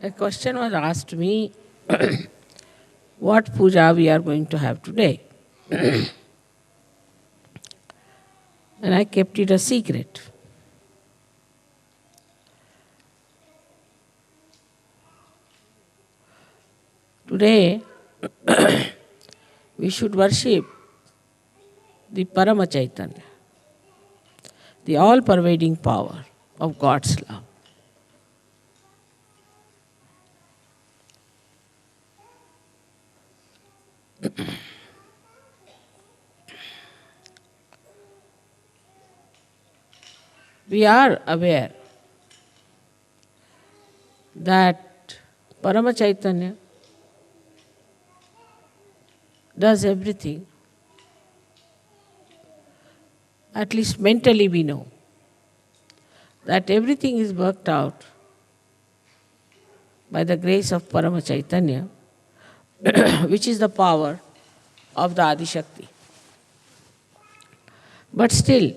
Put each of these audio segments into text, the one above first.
A question was asked me what puja we are going to have today. And I kept it a secret. Today, we should worship the Paramchaitanya, the all-pervading power of God's love. We are aware that Paramchaitanya does everything. At least mentally we know that everything is worked out by the grace of Paramchaitanya, which is the power of the Adi Shakti. But still,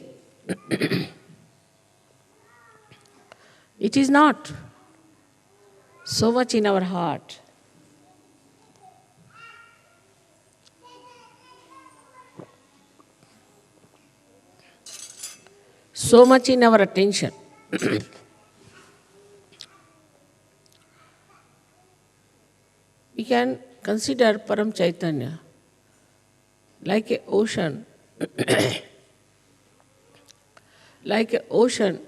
it is not so much in our heart. So much in our attention. We can consider Paramchaitanya like an ocean, like an ocean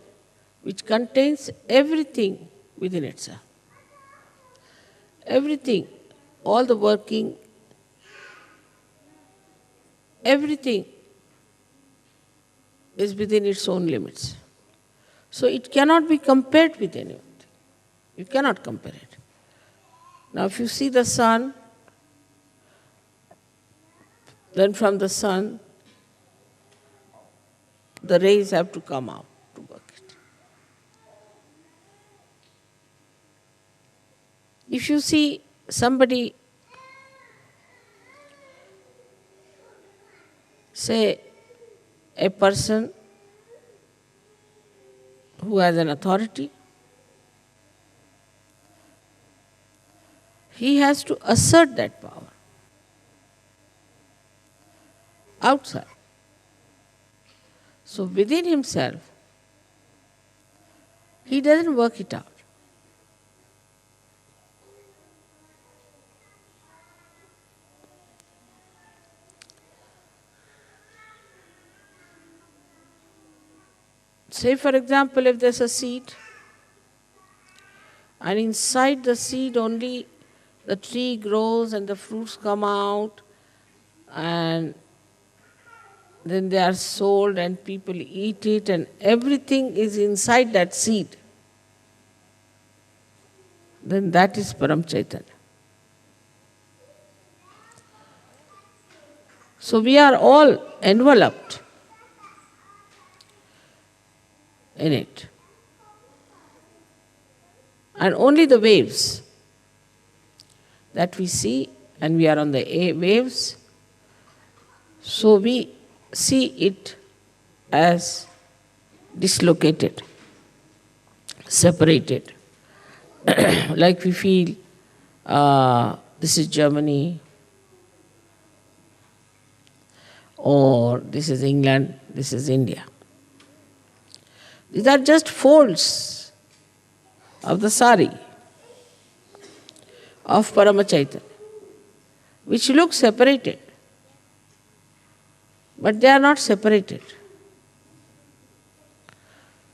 which contains everything within itself. Everything, all the working, everything is within its own limits. So it cannot be compared with anything. You cannot compare it. Now if you see the sun, then from the sun, the rays have to come out to work it. If you see somebody, say a person who has an authority, he has to assert that power outside. So within himself, he doesn't work it out. Say for example, if there's a seed, and inside the seed only the tree grows and the fruits come out, and then they are sold and people eat it, and everything is inside that seed, then that is Paramchaitanya. So we are all enveloped in it. And only the waves that we see, and we are on the waves, so we see it as dislocated, separated. Like we feel, this is Germany, or this is England, this is India. These are just folds of the sari of Paramchaitanya, which look separated, but they are not separated.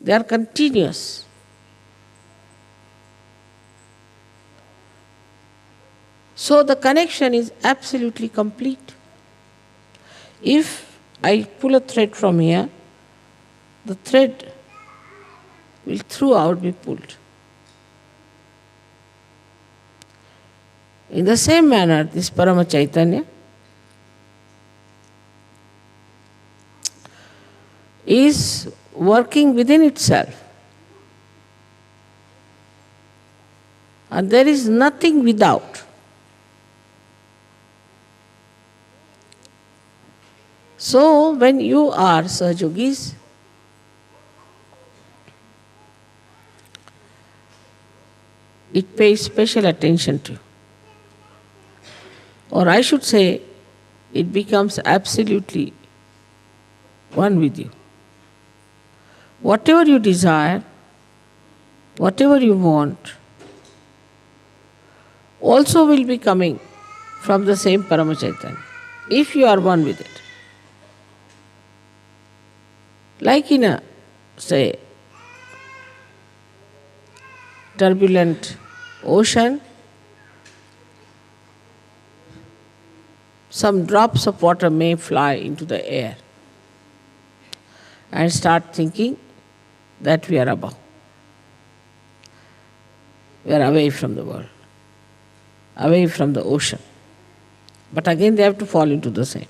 They are continuous. So the connection is absolutely complete. If I pull a thread from here, the thread will throughout be pulled. In the same manner, this Paramchaitanya is working within itself. And there is nothing without. So when you are Sahajogis, it pays special attention to you. Or I should say, it becomes absolutely one with you. Whatever you desire, whatever you want, also will be coming from the same Paramchaitanya, if you are one with it. Like in a, say, turbulent ocean, some drops of water may fly into the air and start thinking that we are above. We are away from the world, away from the ocean. But again they have to fall into the same.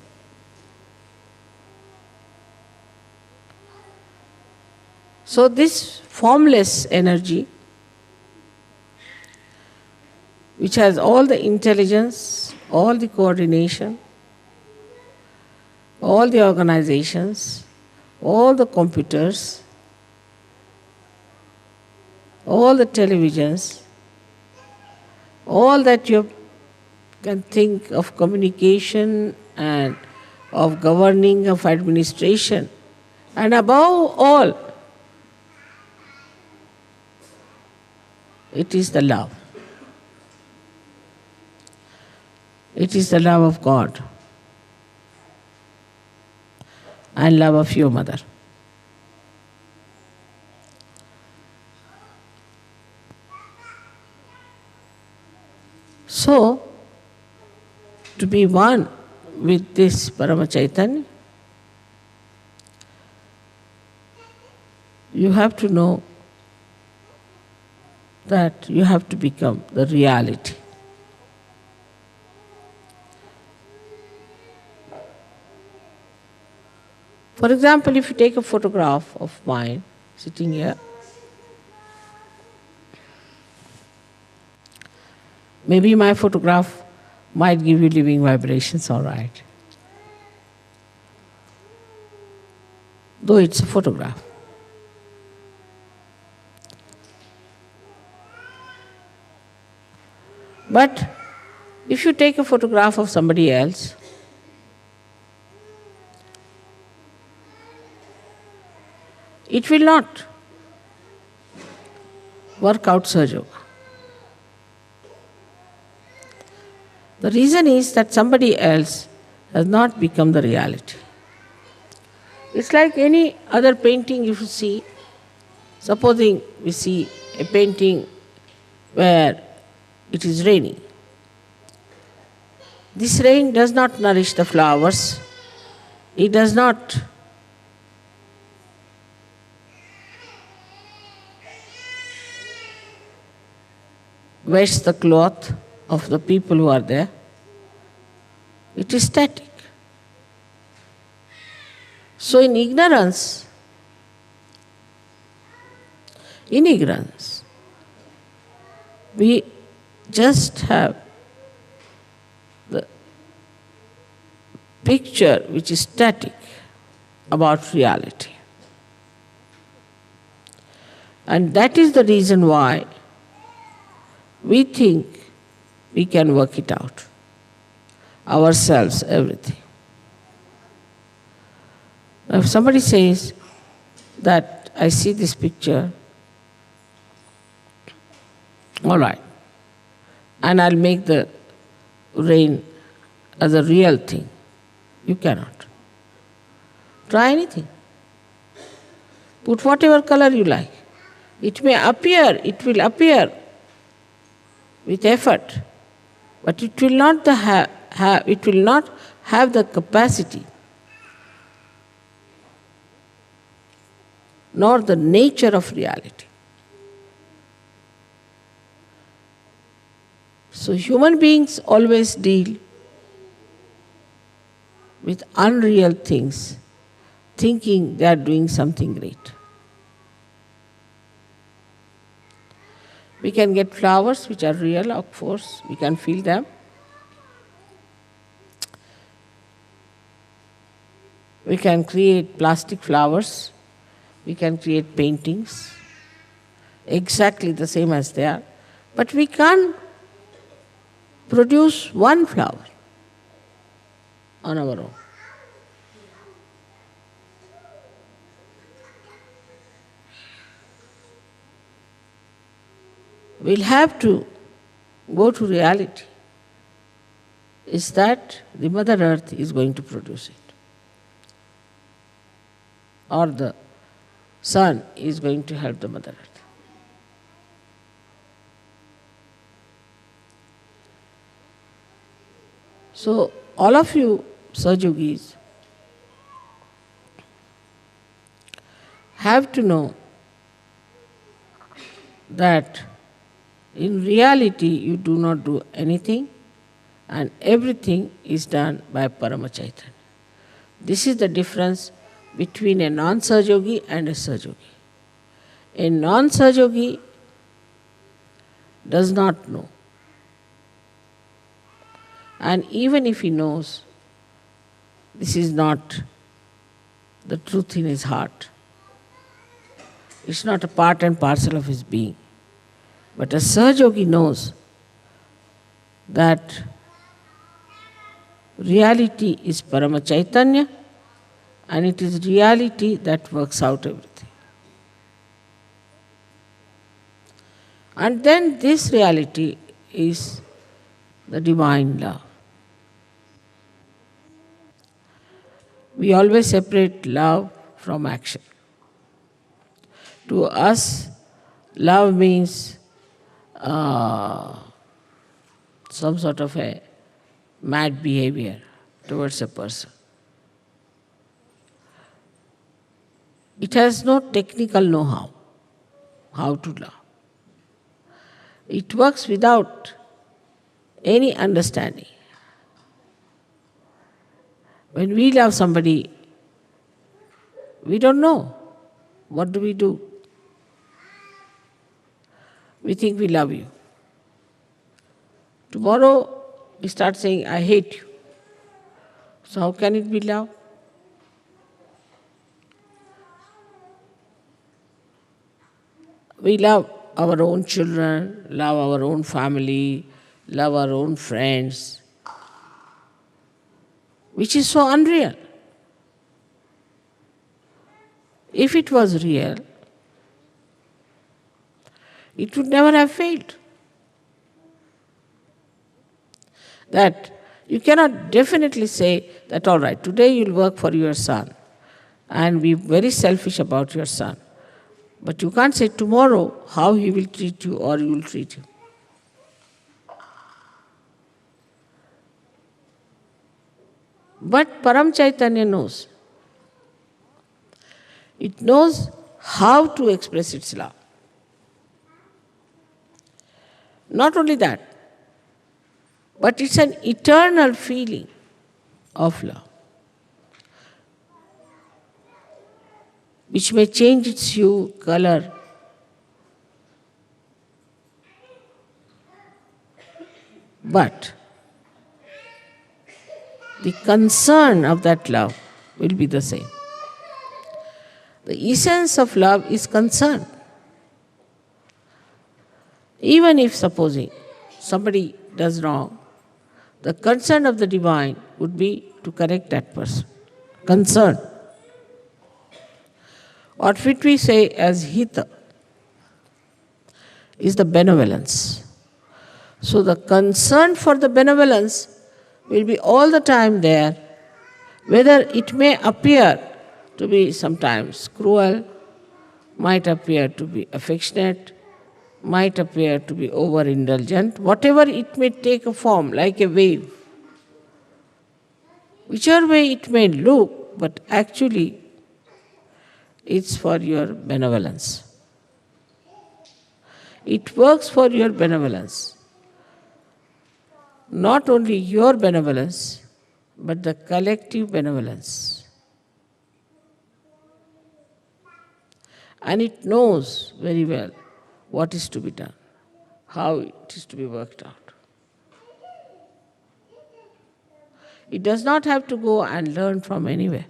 So this formless energy, which has all the intelligence, all the coordination, all the organizations, all the computers, all the televisions, all that you can think of communication and of governing, of administration, and above all, it is the love. It is the love of God and love of your mother. So, to be one with this Paramchaitanya, you have to know that you have to become the reality. For example, if you take a photograph of mine sitting here, maybe my photograph might give you living vibrations, all right. Though it's a photograph. But if you take a photograph of somebody else, it will not work out Sahajoga. The reason is that somebody else has not become the reality. It's like any other painting you see. Supposing we see a painting where it is raining. This rain does not nourish the flowers. It does not wash the cloth of the people who are there. It is static. So in ignorance, we just have the picture which is static about reality. And that is the reason why we think we can work it out. Ourselves, everything. Now if somebody says that I see this picture, all right, and I'll make the rain as a real thing. You cannot. Try anything. Put whatever color you like. It will appear with effort, but it will not have the capacity nor the nature of reality. So human beings always deal with unreal things, thinking they are doing something great. We can get flowers which are real, of course, we can feel them. We can create plastic flowers, we can create paintings, exactly the same as they are. But we can't produce one flower on our own. We'll have to go to reality. Is that the Mother Earth is going to produce it. Or the sun is going to help the Mother Earth. So, all of you Sajogis have to know that in reality you do not do anything and everything is done by Paramchaitanya. This is the difference between a non-Sahajogi and a Sahajogi. A non-Sahajogi does not know. And even if he knows, this is not the truth in his heart. It's not a part and parcel of his being. But a Sahajogi knows that reality is Paramchaitanya and it is reality that works out everything. And then this reality is the divine love. We always separate love from action. To us, love means some sort of a mad behavior towards a person. It has no technical know-how, how to love. It works without any understanding. When we love somebody, we don't know. What do? We think we love you. Tomorrow we start saying, I hate you. So how can it be love? We love our own children, love our own family, love our own friends, which is so unreal. If it was real, it would never have failed. That you cannot definitely say that, all right, today you'll work for your son and be very selfish about your son. But you can't say tomorrow how he will treat you or you will treat him. But Paramchaitanya knows. It knows how to express its love. Not only that, but it's an eternal feeling of love, which may change its hue, color, but the concern of that love will be the same. The essence of love is concern. Even if, supposing, somebody does wrong, the concern of the divine would be to correct that person. Concern. What we say as hita is the benevolence. So the concern for the benevolence will be all the time there, whether it may appear to be sometimes cruel, might appear to be affectionate, might appear to be overindulgent, whatever it may take a form, like a wave. Whichever way it may look, but actually it's for your benevolence. It works for your benevolence. Not only your benevolence, but the collective benevolence. And it knows very well what is to be done, how it is to be worked out. It does not have to go and learn from anywhere,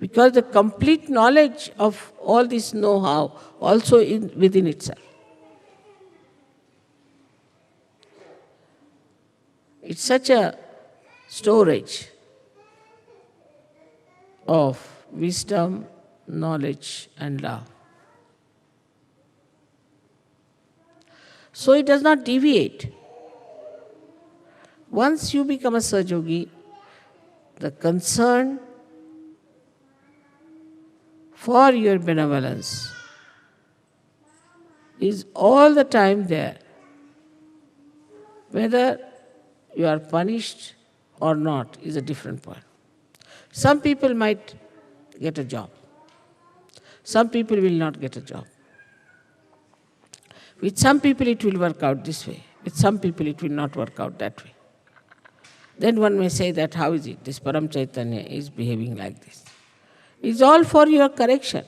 because the complete knowledge of all this know-how also within itself. It's such a storage of wisdom, knowledge and love. So it does not deviate. Once you become a Sahajogi, the concern for your benevolence is all the time there. Whether you are punished or not is a different point. Some people might get a job. Some people will not get a job. With some people it will work out this way. With some people it will not work out that way. Then one may say that how is it this Paramchaitanya is behaving like this? It's all for your correction.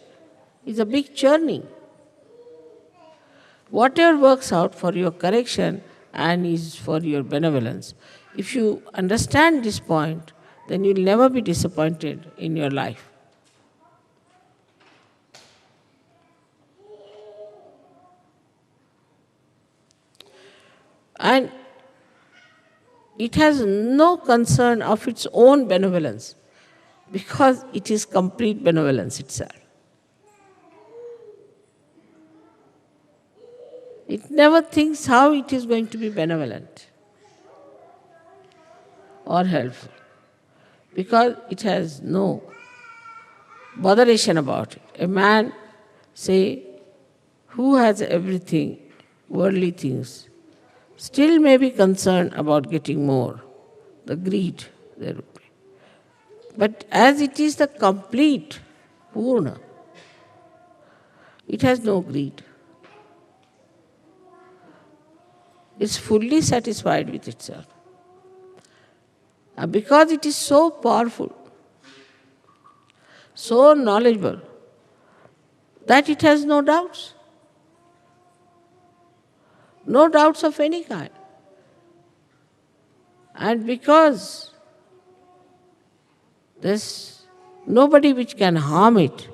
It's a big churning. Whatever works out for your correction and is for your benevolence, if you understand this point, then you'll never be disappointed in your life. And it has no concern of its own benevolence, because it is complete benevolence itself. It never thinks how it is going to be benevolent or helpful, because it has no botheration about it. A man, say, who has everything, worldly things, still may be concerned about getting more, the greed there would be. But as it is the complete Purna, it has no greed. It's fully satisfied with itself. And because it is so powerful, so knowledgeable, that it has no doubts. No doubts of any kind. And because there's nobody which can harm it,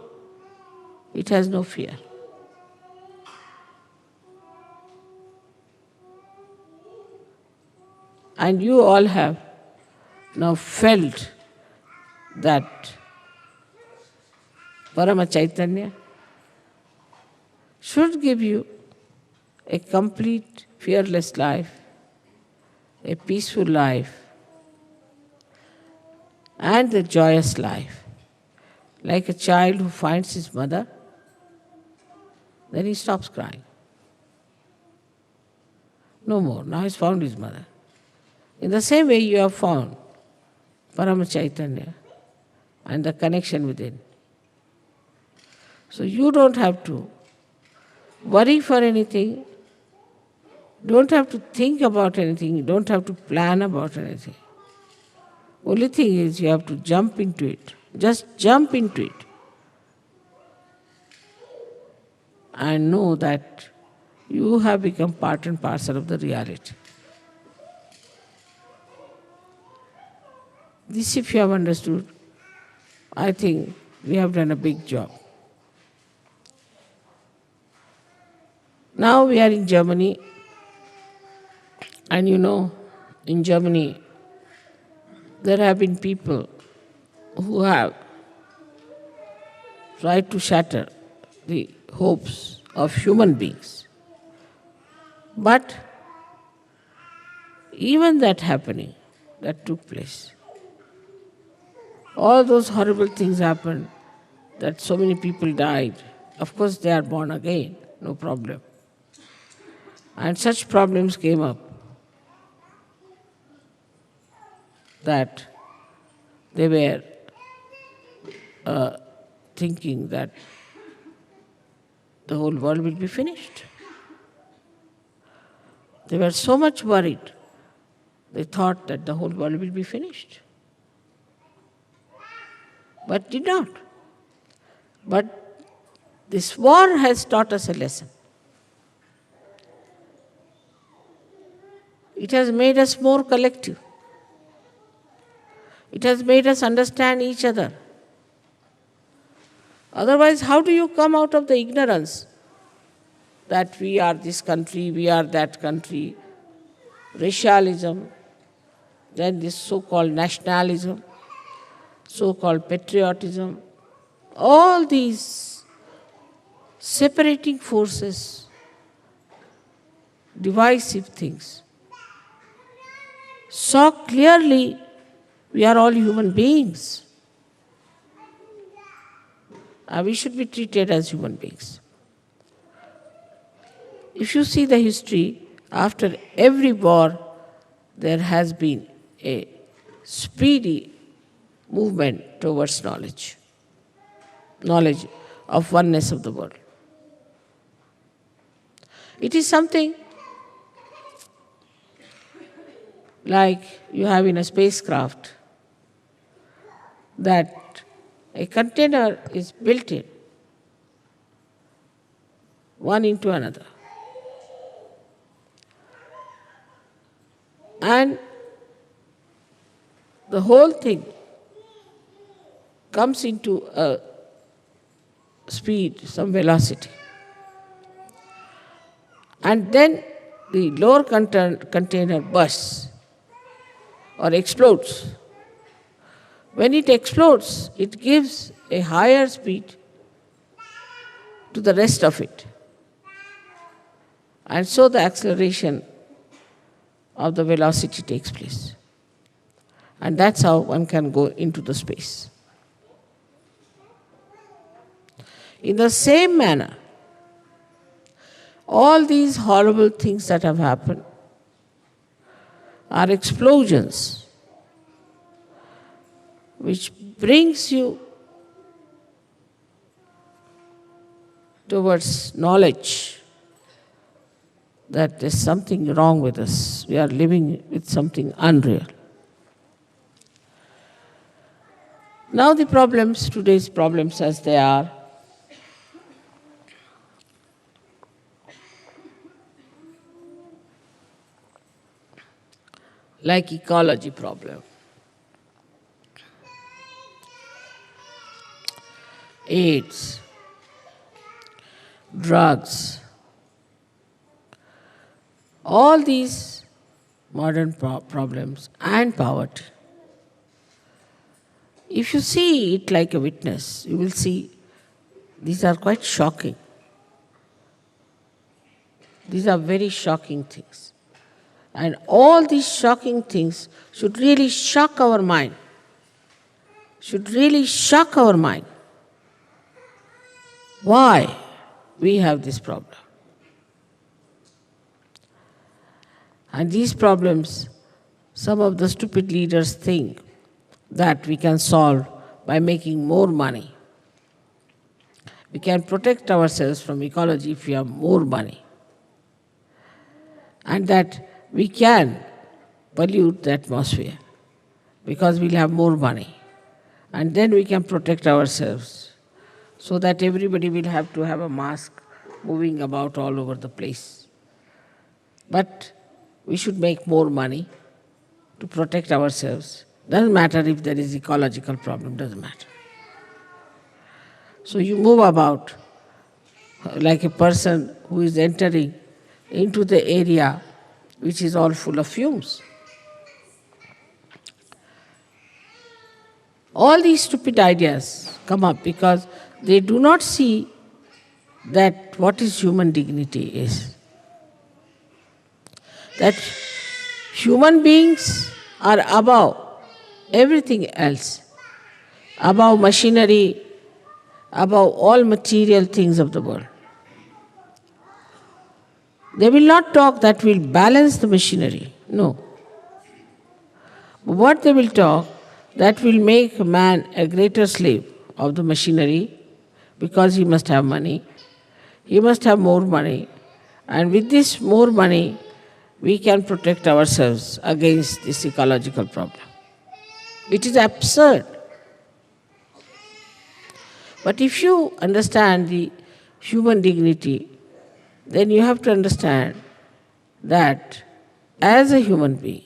it has no fear. And you all have now felt that Paramchaitanya should give you a complete, fearless life, a peaceful life, and a joyous life. Like a child who finds his mother, then he stops crying. No more. Now he's found his mother. In the same way you have found Paramchaitanya and the connection within. So you don't have to worry for anything, don't have to think about anything, don't have to plan about anything. Only thing is you have to jump into it. Just jump into it. And know that you have become part and parcel of the reality. This, if you have understood, I think we have done a big job. Now we are in Germany, and you know, in Germany, there have been people who have tried to shatter the hopes of human beings. But even that happening, that took place, all those horrible things happened, that so many people died. Of course, they are born again, no problem. And such problems came up that they were thinking that the whole world will be finished. They were so much worried. They thought that the whole world will be finished. But did not. But this war has taught us a lesson. It has made us more collective. It has made us understand each other. Otherwise, how do you come out of the ignorance that we are this country, we are that country, racialism, then this so-called nationalism, so-called patriotism, all these separating forces, divisive things, saw clearly we are all human beings. We should be treated as human beings. If you see the history, after every war, there has been a speedy movement towards knowledge of oneness of the world. It is something like you have in a spacecraft, that a container is built in, one into another. And the whole thing comes into a speed, some velocity. And then the lower container bursts or explodes. When it explodes, it gives a higher speed to the rest of it. And so the acceleration of the velocity takes place. And that's how one can go into the space. In the same manner, all these horrible things that have happened are explosions which brings you towards knowledge that there's something wrong with us. We are living with something unreal. Now the problems, today's problems as they are, like ecology problem, AIDS, drugs, all these modern problems and poverty. If you see it like a witness, you will see these are quite shocking. These are very shocking things. And all these shocking things should really shock our mind. Should really shock our mind. Why we have this problem? And these problems, some of the stupid leaders think that we can solve by making more money. We can protect ourselves from ecology if we have more money. And that we can pollute the atmosphere because we'll have more money. And then we can protect ourselves so that everybody will have to have a mask moving about all over the place. But we should make more money to protect ourselves. Doesn't matter if there is ecological problem, doesn't matter. So you move about like a person who is entering into the area which is all full of fumes. All these stupid ideas come up because they do not see that what is human dignity is. That human beings are above everything else, above machinery, above all material things of the world. They will not talk that will balance the machinery. No. What they will talk, that will make a man a greater slave of the machinery because he must have money. He must have more money. And with this more money, we can protect ourselves against this ecological problem. It is absurd. But if you understand the human dignity, then you have to understand that as a human being,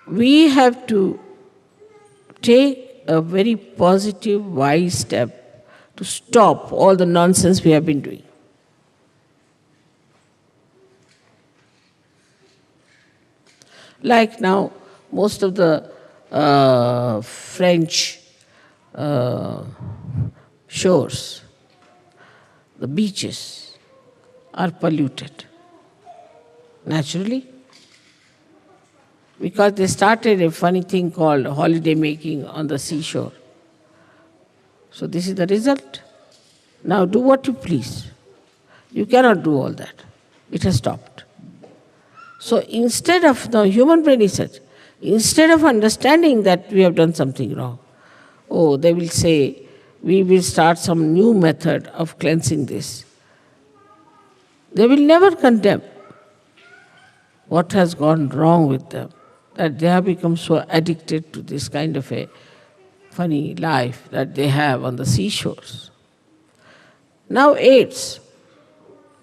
we have to take a very positive, wise step to stop all the nonsense we have been doing. Like now, most of the French uh, shores, the beaches, are polluted naturally because they started a funny thing called holiday making on the seashore. So this is the result. Now do what you please. You cannot do all that. It has stopped. So instead of, the human brain is such, instead of understanding that we have done something wrong, oh, they will say, we will start some new method of cleansing this. They will never condemn what has gone wrong with them, that they have become so addicted to this kind of a funny life that they have on the seashores. Now AIDS.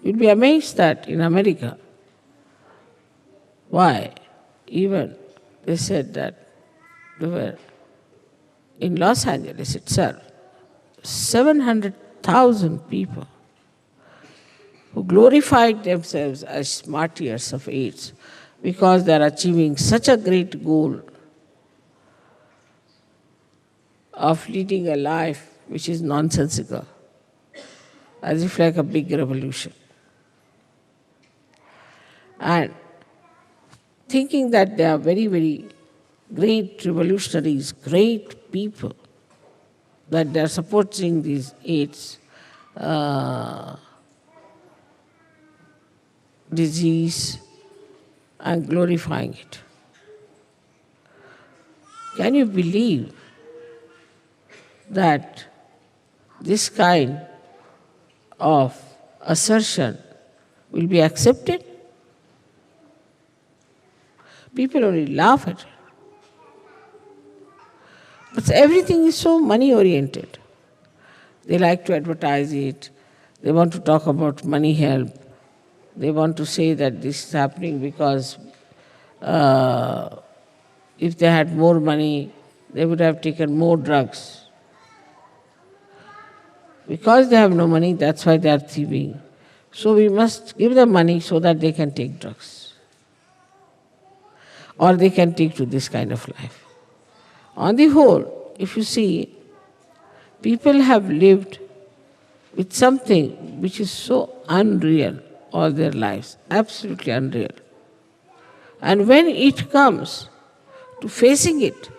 You'll be amazed that in America, why? Even they said that there were, in Los Angeles itself, 700,000 people who glorified themselves as martyrs of AIDS because they are achieving such a great goal of leading a life which is nonsensical, as if like a big revolution. And thinking that they are very, very great revolutionaries, great people, that they are supporting these AIDS disease and glorifying it. Can you believe that this kind of assertion will be accepted? People only laugh at it. But everything is so money oriented. They like to advertise it. They want to talk about money help. They want to say that this is happening because if they had more money, they would have taken more drugs. Because they have no money, that's why they are thieving. So we must give them money so that they can take drugs. Or they can take to this kind of life. On the whole, if you see, people have lived with something which is so unreal all their lives, absolutely unreal. And when it comes to facing it,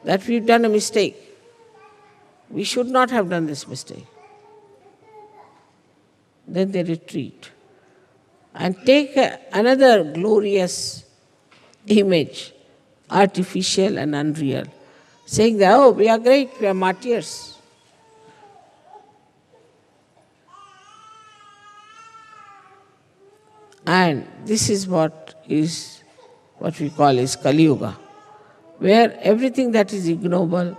that we've done a mistake, we should not have done this mistake, then they retreat and take another glorious image, artificial and unreal, saying that, oh, we are great, we are martyrs. And this is what we call is Kali Yuga, where everything that is ignoble,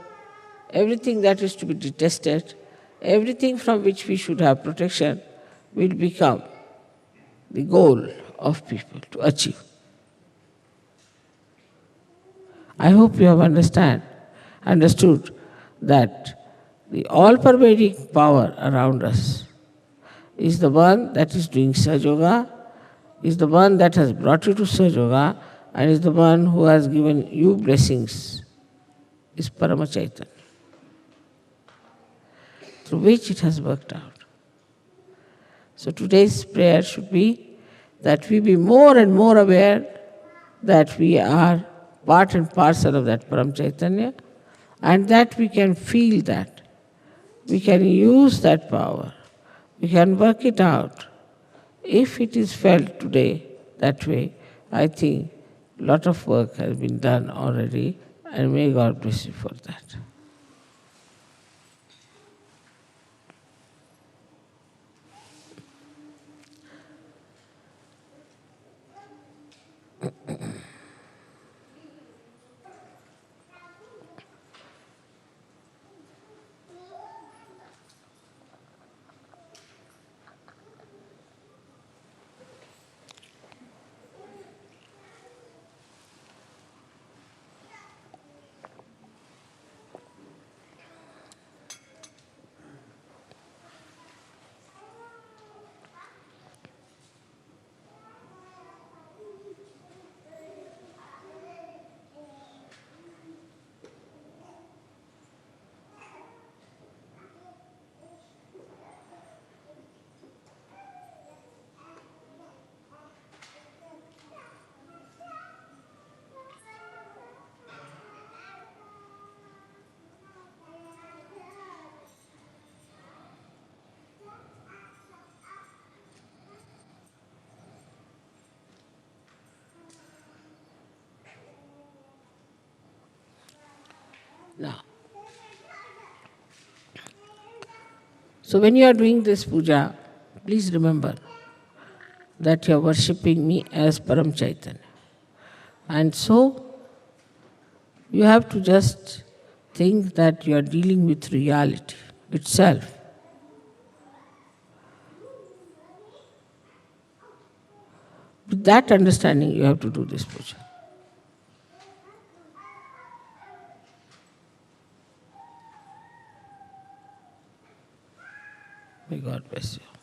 everything that is to be detested, everything from which we should have protection will become the goal of people to achieve. I hope you have understood that the all-pervading power around us is the one that is doing Sahaja Yoga, is the one that has brought you to Sahaja Yoga, and is the one who has given you blessings, is Paramchaitanya, through which it has worked out. So today's prayer should be that we be more and more aware that we are part and parcel of that Paramchaitanya, and that we can feel that. We can use that power. We can work it out. If it is felt today that way, I think a lot of work has been done already, and may God bless you for that. Now, so when you are doing this puja, please remember that you are worshipping me as Paramchaitanya. And so, you have to just think that you are dealing with reality itself. With that understanding, you have to do this puja. May God bless you.